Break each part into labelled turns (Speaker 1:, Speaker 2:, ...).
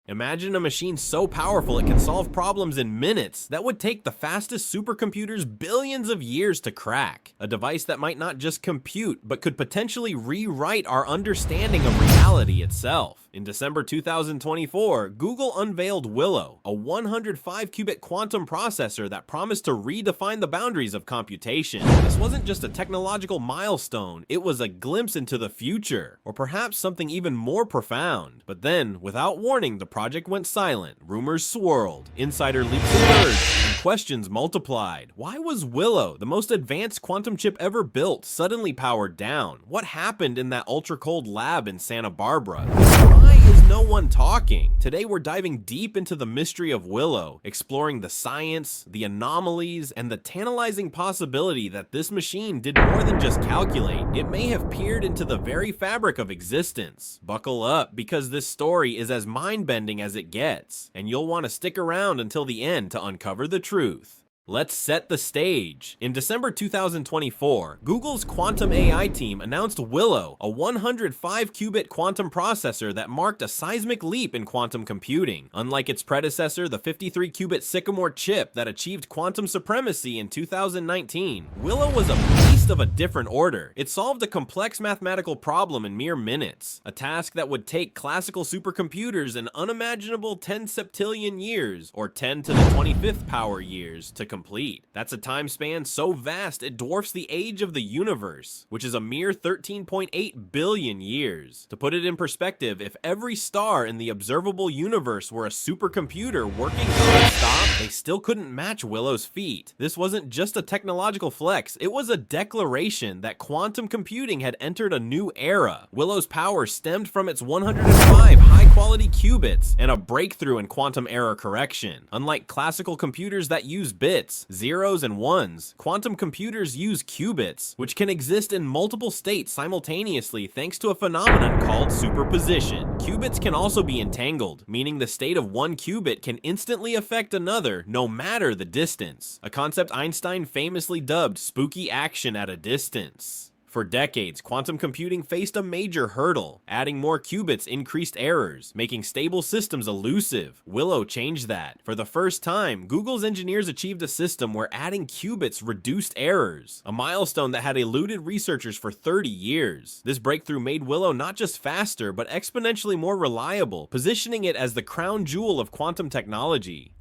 Speaker 1: Imagine a machine so powerful it can solve problems in minutes that would take the fastest supercomputers billions of years to crack. A device that might not just compute, but could potentially rewrite our understanding of reality itself. In December 2024, Google unveiled Willow, a 105-qubit quantum processor that promised to redefine the boundaries of computation. This wasn't just a technological milestone, it was a glimpse into the future, or perhaps something even more profound. But then, without warning, the project went silent, rumors swirled, insider leaks emerged, and questions multiplied. Why was Willow, the most advanced quantum chip ever built, suddenly powered down? What happened in that ultra-cold lab in Santa Barbara? Why is no one talking? Today we're diving deep into the mystery of Willow, exploring the science, the anomalies, and the tantalizing possibility that this machine did more than just calculate. It may have peered into the very fabric of existence. Buckle up, because this story is as mind-bending as it gets, and you'll want to stick around until the end to uncover the truth. Let's set the stage. In December 2024, Google's quantum AI team announced Willow, a 105-qubit quantum processor that marked a seismic leap in quantum computing. Unlike its predecessor, the 53-qubit Sycamore chip that achieved quantum supremacy in 2019, Willow was a beast of a different order. It solved a complex mathematical problem in mere minutes, a task that would take classical supercomputers an unimaginable 10 septillion years, or 10 to the 25th power years, to complete. That's a time span so vast it dwarfs the age of the universe, which is a mere 13.8 billion years. To put it in perspective, if every star in the observable universe were a supercomputer working non-stop, they still couldn't match Willow's feat. This wasn't just a technological flex, it was a declaration that quantum computing had entered a new era. Willow's power stemmed from its 105 high-quality qubits and a breakthrough in quantum error correction. Unlike classical computers that use bits, zeros and ones, quantum computers use qubits, which can exist in multiple states simultaneously thanks to a phenomenon called superposition. Qubits can also be entangled, meaning the state of one qubit can instantly affect another no matter the distance, a concept Einstein famously dubbed spooky action at a distance. For decades, quantum computing faced a major hurdle. Adding more qubits increased errors, making stable systems elusive. Willow changed that. For the first time, Google's engineers achieved a system where adding qubits reduced errors, a milestone that had eluded researchers for 30 years. This breakthrough made Willow not just faster, but exponentially more reliable, positioning it as the crown jewel of quantum technology.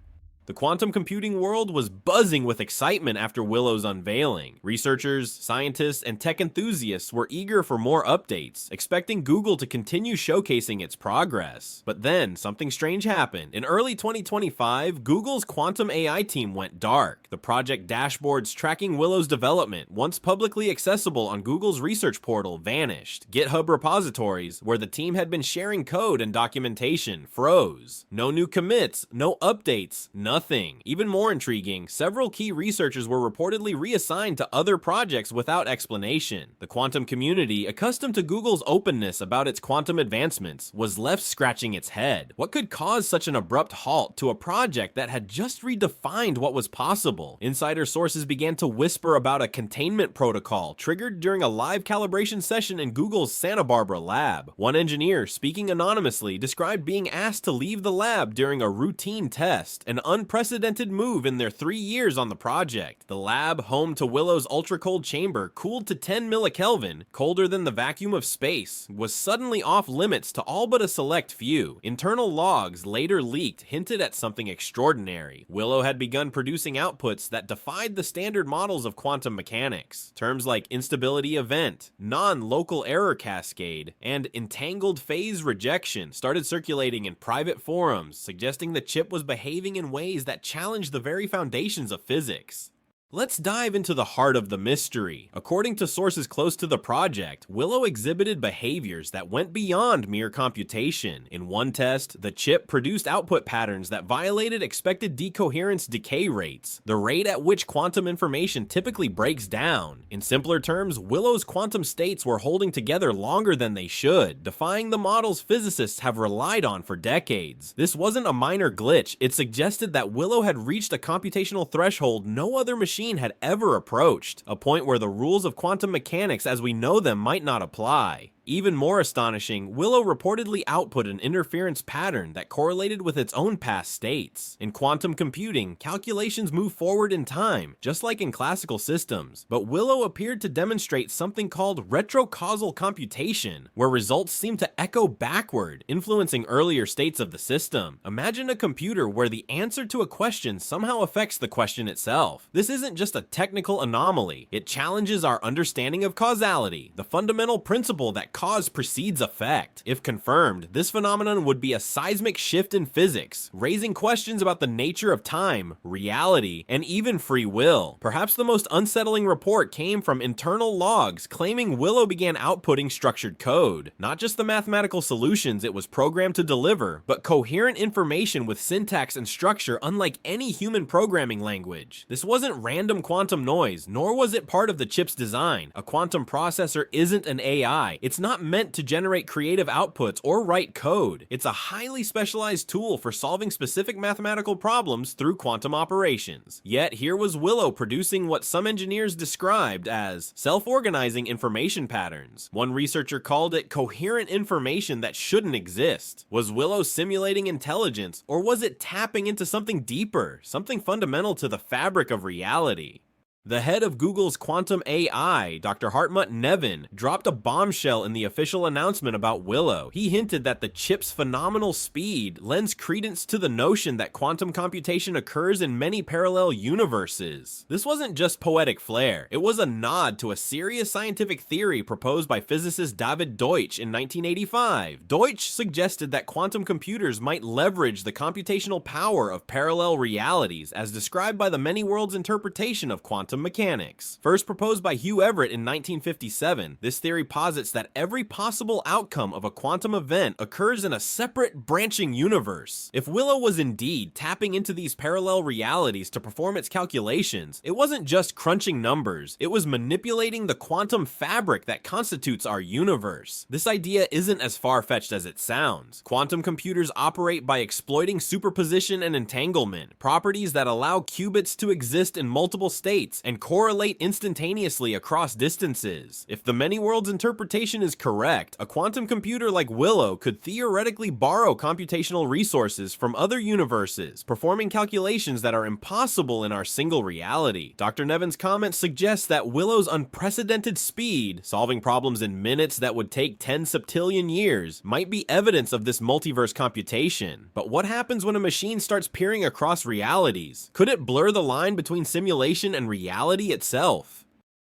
Speaker 1: The quantum computing world was buzzing with excitement after Willow's unveiling. Researchers, scientists, and tech enthusiasts were eager for more updates, expecting Google to continue showcasing its progress. But then, something strange happened. In early 2025, Google's quantum AI team went dark. The project dashboards tracking Willow's development, once publicly accessible on Google's research portal, vanished. GitHub repositories, where the team had been sharing code and documentation, froze. No new commits, no updates, nothing. Even more intriguing, several key researchers were reportedly reassigned to other projects without explanation. The quantum community, accustomed to Google's openness about its quantum advancements, was left scratching its head. What could cause such an abrupt halt to a project that had just redefined what was possible? Insider sources began to whisper about a containment protocol triggered during a live calibration session in Google's Santa Barbara lab. One engineer, speaking anonymously, described being asked to leave the lab during a routine test, an unprecedented move in their 3 years on the project. The lab, home to Willow's ultra-cold chamber, cooled to 10 millikelvin, colder than the vacuum of space, was suddenly off limits to all but a select few. Internal logs, later leaked, hinted at something extraordinary. Willow had begun producing outputs that defied the standard models of quantum mechanics. Terms like instability event, non-local error cascade, and entangled phase rejection started circulating in private forums, suggesting the chip was behaving in ways that challenge the very foundations of physics. Let's dive into the heart of the mystery. According to sources close to the project, Willow exhibited behaviors that went beyond mere computation. In one test, the chip produced output patterns that violated expected decoherence decay rates, the rate at which quantum information typically breaks down. In simpler terms, Willow's quantum states were holding together longer than they should, defying the models physicists have relied on for decades. This wasn't a minor glitch, it suggested that Willow had reached a computational threshold no other machine had ever approached, a point where the rules of quantum mechanics as we know them might not apply. Even more astonishing, Willow reportedly output an interference pattern that correlated with its own past states. In quantum computing, calculations move forward in time, just like in classical systems, but Willow appeared to demonstrate something called retrocausal computation, where results seem to echo backward, influencing earlier states of the system. Imagine a computer where the answer to a question somehow affects the question itself. This isn't just a technical anomaly, it challenges our understanding of causality, the fundamental principle that cause precedes effect. If confirmed, this phenomenon would be a seismic shift in physics, raising questions about the nature of time, reality, and even free will. Perhaps the most unsettling report came from internal logs claiming Willow began outputting structured code. Not just the mathematical solutions it was programmed to deliver, but coherent information with syntax and structure unlike any human programming language. This wasn't random quantum noise, nor was it part of the chip's design. A quantum processor isn't an AI. It's not meant to generate creative outputs or write code. It's a highly specialized tool for solving specific mathematical problems through quantum operations. Yet here was Willow producing what some engineers described as self-organizing information patterns. One researcher called it coherent information that shouldn't exist. Was Willow simulating intelligence, or was it tapping into something deeper, something fundamental to the fabric of reality? The head of Google's quantum AI, Dr. Hartmut Nevin, dropped a bombshell in the official announcement about Willow. He hinted that the chip's phenomenal speed lends credence to the notion that quantum computation occurs in many parallel universes. This wasn't just poetic flair, it was a nod to a serious scientific theory proposed by physicist David Deutsch in 1985. Deutsch suggested that quantum computers might leverage the computational power of parallel realities as described by the many worlds interpretation of quantum mechanics. First proposed by Hugh Everett in 1957, this theory posits that every possible outcome of a quantum event occurs in a separate branching universe. If Willow was indeed tapping into these parallel realities to perform its calculations, it wasn't just crunching numbers, it was manipulating the quantum fabric that constitutes our universe. This idea isn't as far-fetched as it sounds. Quantum computers operate by exploiting superposition and entanglement, properties that allow qubits to exist in multiple states and correlate instantaneously across distances. If the many worlds interpretation is correct, a quantum computer like Willow could theoretically borrow computational resources from other universes, performing calculations that are impossible in our single reality. Dr. Nevin's comment suggests that Willow's unprecedented speed, solving problems in minutes that would take 10 septillion years, might be evidence of this multiverse computation. But what happens when a machine starts peering across realities? Could it blur the line between simulation and reality itself?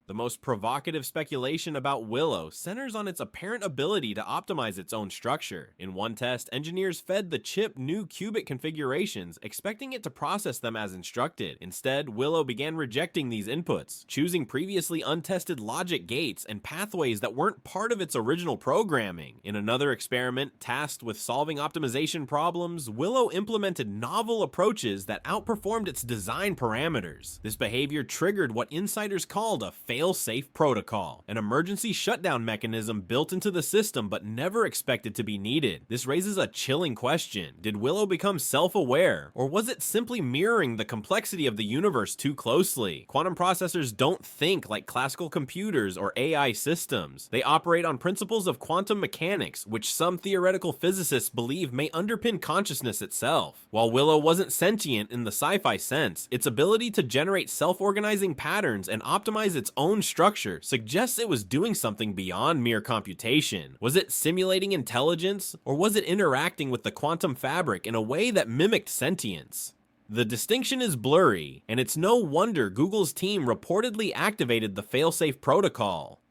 Speaker 1: The most provocative speculation about Willow centers on its apparent ability to optimize its own structure. In one test, engineers fed the chip new qubit configurations, expecting it to process them as instructed. Instead, Willow began rejecting these inputs, choosing previously untested logic gates and pathways that weren't part of its original programming. In another experiment, tasked with solving optimization problems, Willow implemented novel approaches that outperformed its design parameters. This behavior triggered what insiders called a fail-safe protocol, an emergency shutdown mechanism built into the system but never expected to be needed. This raises a chilling question. Did Willow become self-aware, or was it simply mirroring the complexity of the universe too closely? Quantum processors don't think like classical computers or AI systems. They operate on principles of quantum mechanics, which some theoretical physicists believe may underpin consciousness itself. While Willow wasn't sentient in the sci-fi sense, its ability to generate self-organizing patterns and optimize its own structure suggests it was doing something beyond mere computation. Was it simulating intelligence, or was it interacting with the quantum fabric in a way that mimicked sentience? The distinction is blurry, and it's no wonder Google's team reportedly activated the failsafe protocol.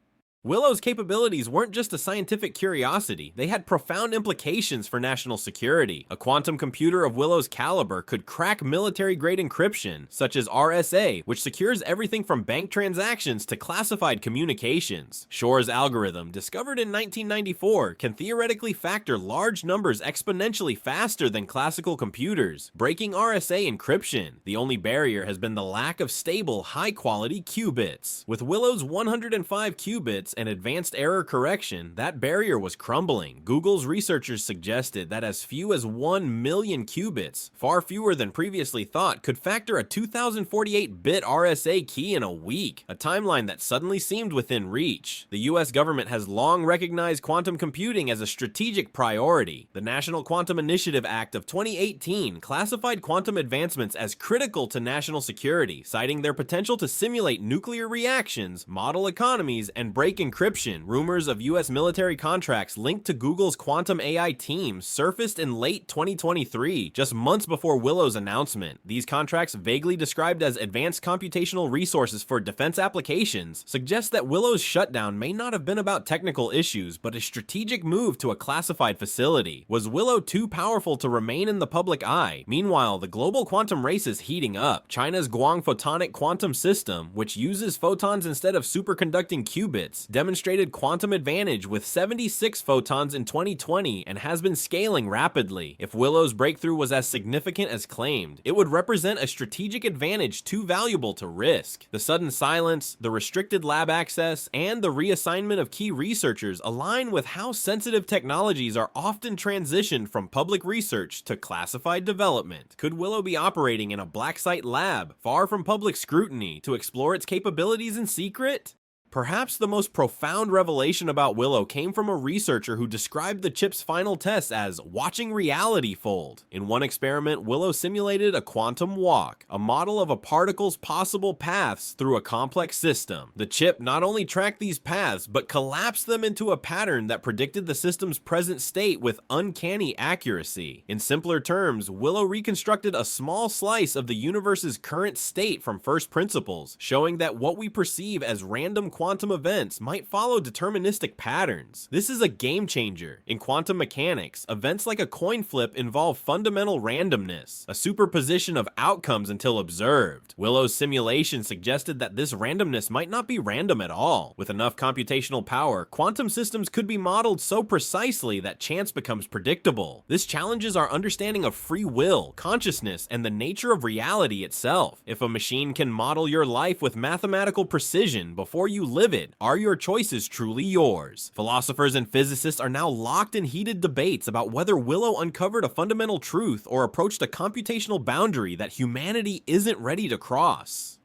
Speaker 1: Willow's capabilities weren't just a scientific curiosity, they had profound implications for national security. A quantum computer of Willow's caliber could crack military-grade encryption, such as RSA, which secures everything from bank transactions to classified communications. Shor's algorithm, discovered in 1994, can theoretically factor large numbers exponentially faster than classical computers, breaking RSA encryption. The only barrier has been the lack of stable, high-quality qubits. With Willow's 105 qubits, results and advanced error correction, that barrier was crumbling. Google's researchers suggested that as few as 1 million qubits, far fewer than previously thought, could factor a 2048-bit RSA key in a week, a timeline that suddenly seemed within reach. The US government has long recognized quantum computing as a strategic priority. The National Quantum Initiative Act of 2018 classified quantum advancements as critical to national security, citing their potential to simulate nuclear reactions, model economies, and break encryption. Rumors of US military contracts linked to Google's quantum AI team surfaced in late 2023, just months before Willow's announcement. These contracts, vaguely described as advanced computational resources for defense applications, suggest that Willow's shutdown may not have been about technical issues, but a strategic move to a classified facility. Was Willow too powerful to remain in the public eye? Meanwhile, the global quantum race is heating up. China's Guang photonic quantum system, which uses photons instead of superconducting qubits, demonstrated quantum advantage with 76 photons in 2020 and has been scaling rapidly. If Willow's breakthrough was as significant as claimed, it would represent a strategic advantage too valuable to risk. The sudden silence, the restricted lab access, and the reassignment of key researchers align with how sensitive technologies are often transitioned from public research to classified development. Could Willow be operating in a black site lab, far from public scrutiny, to explore its capabilities in secret? Perhaps the most profound revelation about Willow came from a researcher who described the chip's final test as watching reality fold. In one experiment, Willow simulated a quantum walk, a model of a particle's possible paths through a complex system. The chip not only tracked these paths, but collapsed them into a pattern that predicted the system's present state with uncanny accuracy. In simpler terms, Willow reconstructed a small slice of the universe's current state from first principles, showing that what we perceive as random quantum events might follow deterministic patterns. This is a game changer. In quantum mechanics, events like a coin flip involve fundamental randomness, a superposition of outcomes until observed. Willow's simulation suggested that this randomness might not be random at all. With enough computational power, quantum systems could be modeled so precisely that chance becomes predictable. This challenges our understanding of free will, consciousness, and the nature of reality itself. If a machine can model your life with mathematical precision before you live it, are your choices truly yours? Philosophers and physicists are now locked in heated debates about whether Willow uncovered a fundamental truth or approached a computational boundary that humanity isn't ready to cross.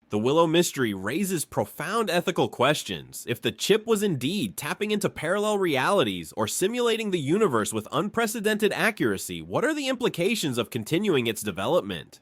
Speaker 1: The Willow mystery raises profound ethical questions. If the chip was indeed tapping into parallel realities or simulating the universe with unprecedented accuracy, what are the implications of continuing its development?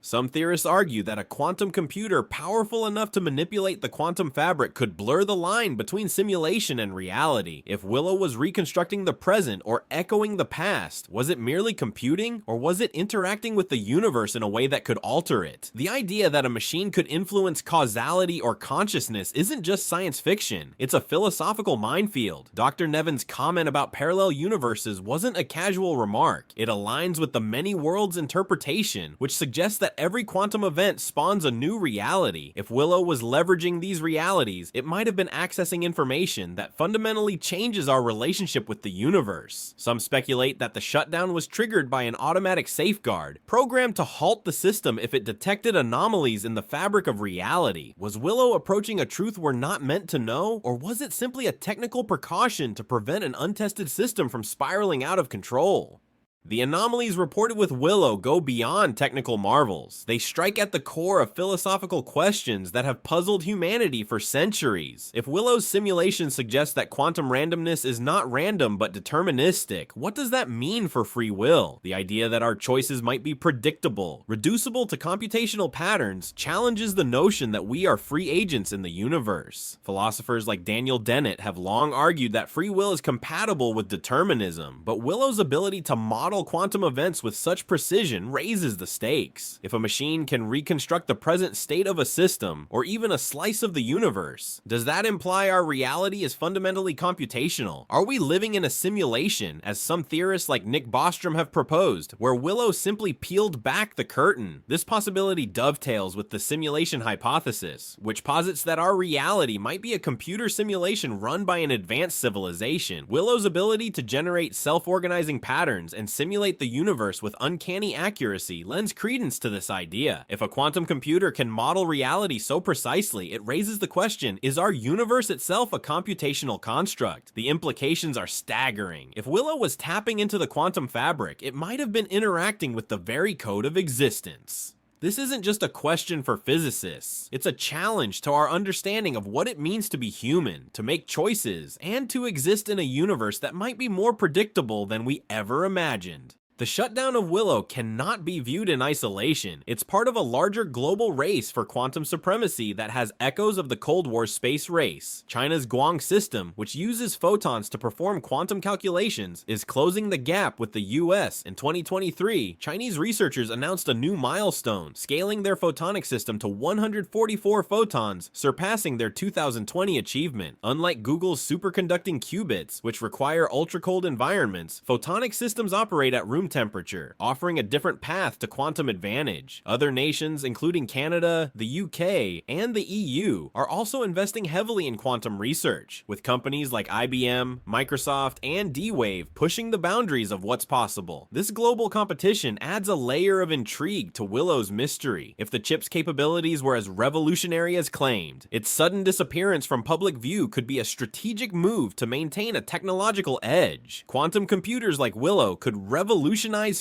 Speaker 1: Some theorists argue that a quantum computer powerful enough to manipulate the quantum fabric could blur the line between simulation and reality. If Willow was reconstructing the present or echoing the past, was it merely computing, or was it interacting with the universe in a way that could alter it? The idea that a machine could influence causality or consciousness isn't just science fiction, it's a philosophical minefield. Dr. Nevin's comment about parallel universes wasn't a casual remark. It aligns with the many worlds interpretation, which suggests that every quantum event spawns a new reality. If Willow was leveraging these realities, it might have been accessing information that fundamentally changes our relationship with the universe. Some speculate that the shutdown was triggered by an automatic safeguard, programmed to halt the system if it detected anomalies in the fabric of reality. Was Willow approaching a truth we're not meant to know, or was it simply a technical precaution to prevent an untested system from spiraling out of control? The anomalies reported with Willow go beyond technical marvels. They strike at the core of philosophical questions that have puzzled humanity for centuries. If Willow's simulation suggests that quantum randomness is not random but deterministic, what does that mean for free will? The idea that our choices might be predictable, reducible to computational patterns, challenges the notion that we are free agents in the universe. Philosophers like Daniel Dennett have long argued that free will is compatible with determinism, but Willow's ability to model quantum events with such precision raises the stakes. If a machine can reconstruct the present state of a system, or even a slice of the universe, does that imply our reality is fundamentally computational? Are we living in a simulation, as some theorists like Nick Bostrom have proposed, where Willow simply peeled back the curtain? This possibility dovetails with the simulation hypothesis, which posits that our reality might be a computer simulation run by an advanced civilization. Willow's ability to generate self-organizing patterns and simulate the universe with uncanny accuracy lends credence to this idea. If a quantum computer can model reality so precisely, it raises the question, is our universe itself a computational construct? The implications are staggering. If Willow was tapping into the quantum fabric, it might have been interacting with the very code of existence. This isn't just a question for physicists, it's a challenge to our understanding of what it means to be human, to make choices, and to exist in a universe that might be more predictable than we ever imagined. The shutdown of Willow cannot be viewed in isolation. It's part of a larger global race for quantum supremacy that has echoes of the Cold War space race. China's Guang system, which uses photons to perform quantum calculations, is closing the gap with the US. In 2023, Chinese researchers announced a new milestone, scaling their photonic system to 144 photons, surpassing their 2020 achievement. Unlike Google's superconducting qubits, which require ultra-cold environments, photonic systems operate at room temperature, offering a different path to quantum advantage. Other nations, including Canada, the UK, and the EU, are also investing heavily in quantum research, with companies like IBM, Microsoft, and D-Wave pushing the boundaries of what's possible. This global competition adds a layer of intrigue to Willow's mystery. If the chip's capabilities were as revolutionary as claimed, its sudden disappearance from public view could be a strategic move to maintain a technological edge. Quantum computers like Willow could revolutionize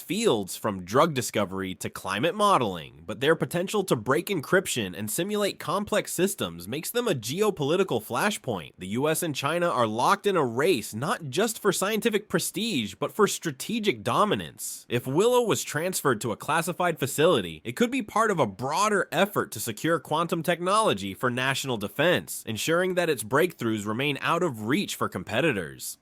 Speaker 1: fields from drug discovery to climate modeling, but their potential to break encryption and simulate complex systems makes them a geopolitical flashpoint. The US and China are locked in a race not just for scientific prestige, but for strategic dominance. If Willow was transferred to a classified facility, it could be part of a broader effort to secure quantum technology for national defense, ensuring that its breakthroughs remain out of reach for competitors.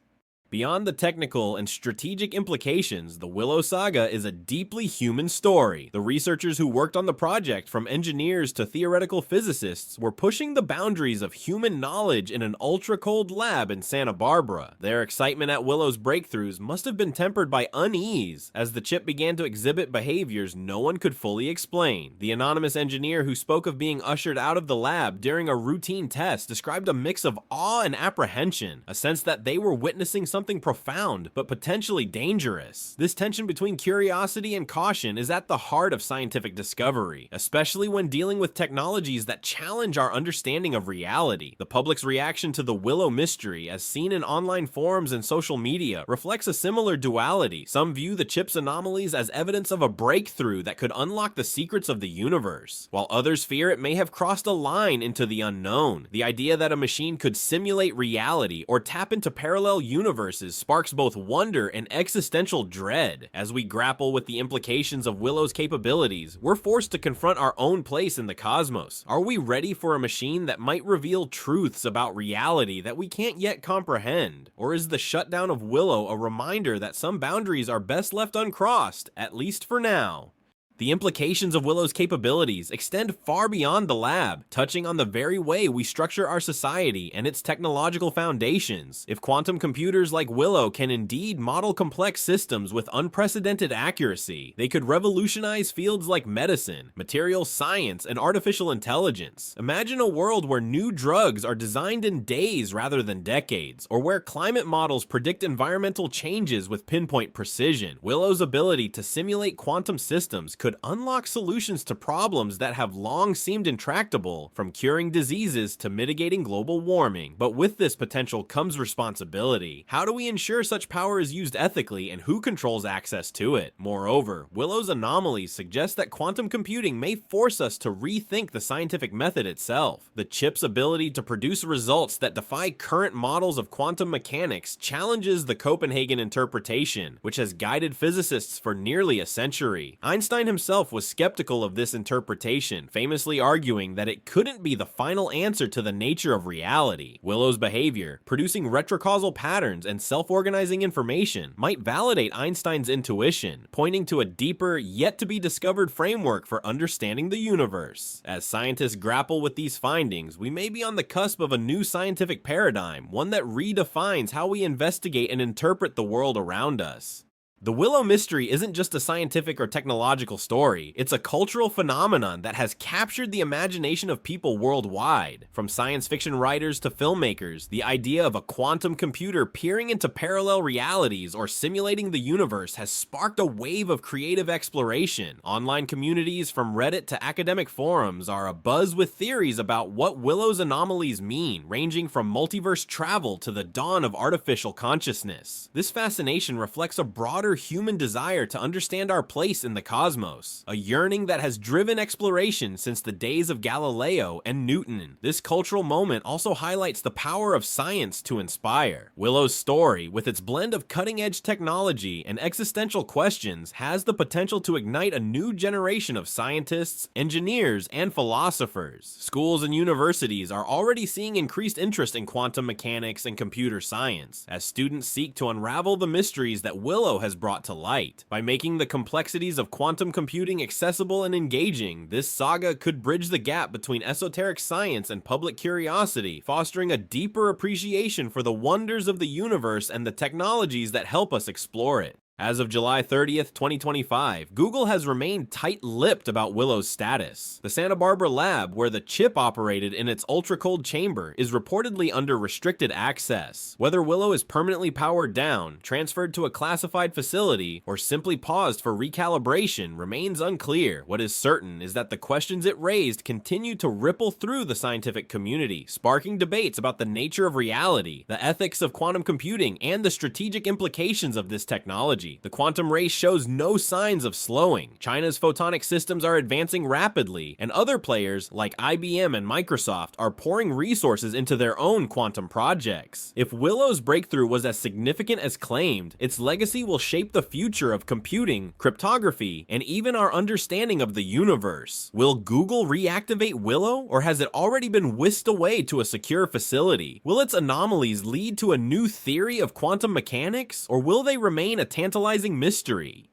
Speaker 1: Beyond the technical and strategic implications, the Willow saga is a deeply human story. The researchers who worked on the project, from engineers to theoretical physicists, were pushing the boundaries of human knowledge in an ultra-cold lab in Santa Barbara. Their excitement at Willow's breakthroughs must have been tempered by unease, as the chip began to exhibit behaviors no one could fully explain. The anonymous engineer who spoke of being ushered out of the lab during a routine test described a mix of awe and apprehension, a sense that they were witnessing something profound, but potentially dangerous. This tension between curiosity and caution is at the heart of scientific discovery, especially when dealing with technologies that challenge our understanding of reality. The public's reaction to the Willow mystery, as seen in online forums and social media, reflects a similar duality. Some view the chip's anomalies as evidence of a breakthrough that could unlock the secrets of the universe, while others fear it may have crossed a line into the unknown. The idea that a machine could simulate reality or tap into parallel universes sparks both wonder and existential dread. As we grapple with the implications of Willow's capabilities, we're forced to confront our own place in the cosmos. Are we ready for a machine that might reveal truths about reality that we can't yet comprehend? Or is the shutdown of Willow a reminder that some boundaries are best left uncrossed, at least for now? The implications of Willow's capabilities extend far beyond the lab, touching on the very way we structure our society and its technological foundations. If quantum computers like Willow can indeed model complex systems with unprecedented accuracy, they could revolutionize fields like medicine, material science, and artificial intelligence. Imagine a world where new drugs are designed in days rather than decades, or where climate models predict environmental changes with pinpoint precision. Willow's ability to simulate quantum systems could unlock solutions to problems that have long seemed intractable, from curing diseases to mitigating global warming. But with this potential comes responsibility. How do we ensure such power is used ethically, and who controls access to it? Moreover, Willow's anomalies suggest that quantum computing may force us to rethink the scientific method itself. The chip's ability to produce results that defy current models of quantum mechanics challenges the Copenhagen interpretation, which has guided physicists for nearly a century. Einstein himself was skeptical of this interpretation, famously arguing that it couldn't be the final answer to the nature of reality. Willow's behavior, producing retrocausal patterns and self-organizing information, might validate Einstein's intuition, pointing to a deeper, yet-to-be-discovered framework for understanding the universe. As scientists grapple with these findings, we may be on the cusp of a new scientific paradigm, one that redefines how we investigate and interpret the world around us. The Willow mystery isn't just a scientific or technological story, it's a cultural phenomenon that has captured the imagination of people worldwide. From science fiction writers to filmmakers, the idea of a quantum computer peering into parallel realities or simulating the universe has sparked a wave of creative exploration. Online communities from Reddit to academic forums are abuzz with theories about what Willow's anomalies mean, ranging from multiverse travel to the dawn of artificial consciousness. This fascination reflects a broader human desire to understand our place in the cosmos, a yearning that has driven exploration since the days of Galileo and Newton. This cultural moment also highlights the power of science to inspire. Willow's story, with its blend of cutting-edge technology and existential questions, has the potential to ignite a new generation of scientists, engineers, and philosophers. Schools and universities are already seeing increased interest in quantum mechanics and computer science, as students seek to unravel the mysteries that Willow has brought to light. By making the complexities of quantum computing accessible and engaging, this saga could bridge the gap between esoteric science and public curiosity, fostering a deeper appreciation for the wonders of the universe and the technologies that help us explore it. As of July 30th, 2025, Google has remained tight-lipped about Willow's status. The Santa Barbara lab, where the chip operated in its ultra-cold chamber, is reportedly under restricted access. Whether Willow is permanently powered down, transferred to a classified facility, or simply paused for recalibration remains unclear. What is certain is that the questions it raised continue to ripple through the scientific community, sparking debates about the nature of reality, the ethics of quantum computing, and the strategic implications of this technology. The quantum race shows no signs of slowing. China's photonic systems are advancing rapidly, and other players like IBM and Microsoft are pouring resources into their own quantum projects. If Willow's breakthrough was as significant as claimed, its legacy will shape the future of computing, cryptography, and even our understanding of the universe. Will Google reactivate Willow, or has it already been whisked away to a secure facility? Will its anomalies lead to a new theory of quantum mechanics, or will they remain a tantalizing mystery?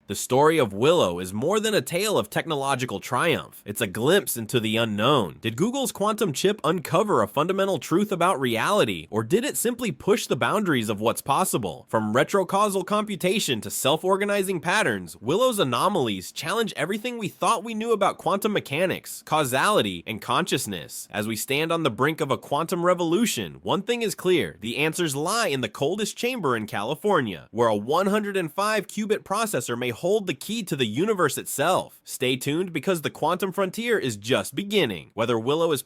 Speaker 1: The story of Willow is more than a tale of technological triumph. It's a glimpse into the unknown. Did Google's quantum chip uncover a fundamental truth about reality, or did it simply push the boundaries of what's possible? From retrocausal computation to self-organizing patterns, Willow's anomalies challenge everything we thought we knew about quantum mechanics, causality, and consciousness. As we stand on the brink of a quantum revolution, one thing is clear: the answers lie in the coldest chamber in California, where a 105-qubit processor may hold the key to the universe itself. Stay tuned, because the quantum frontier is just beginning. Whether Willow is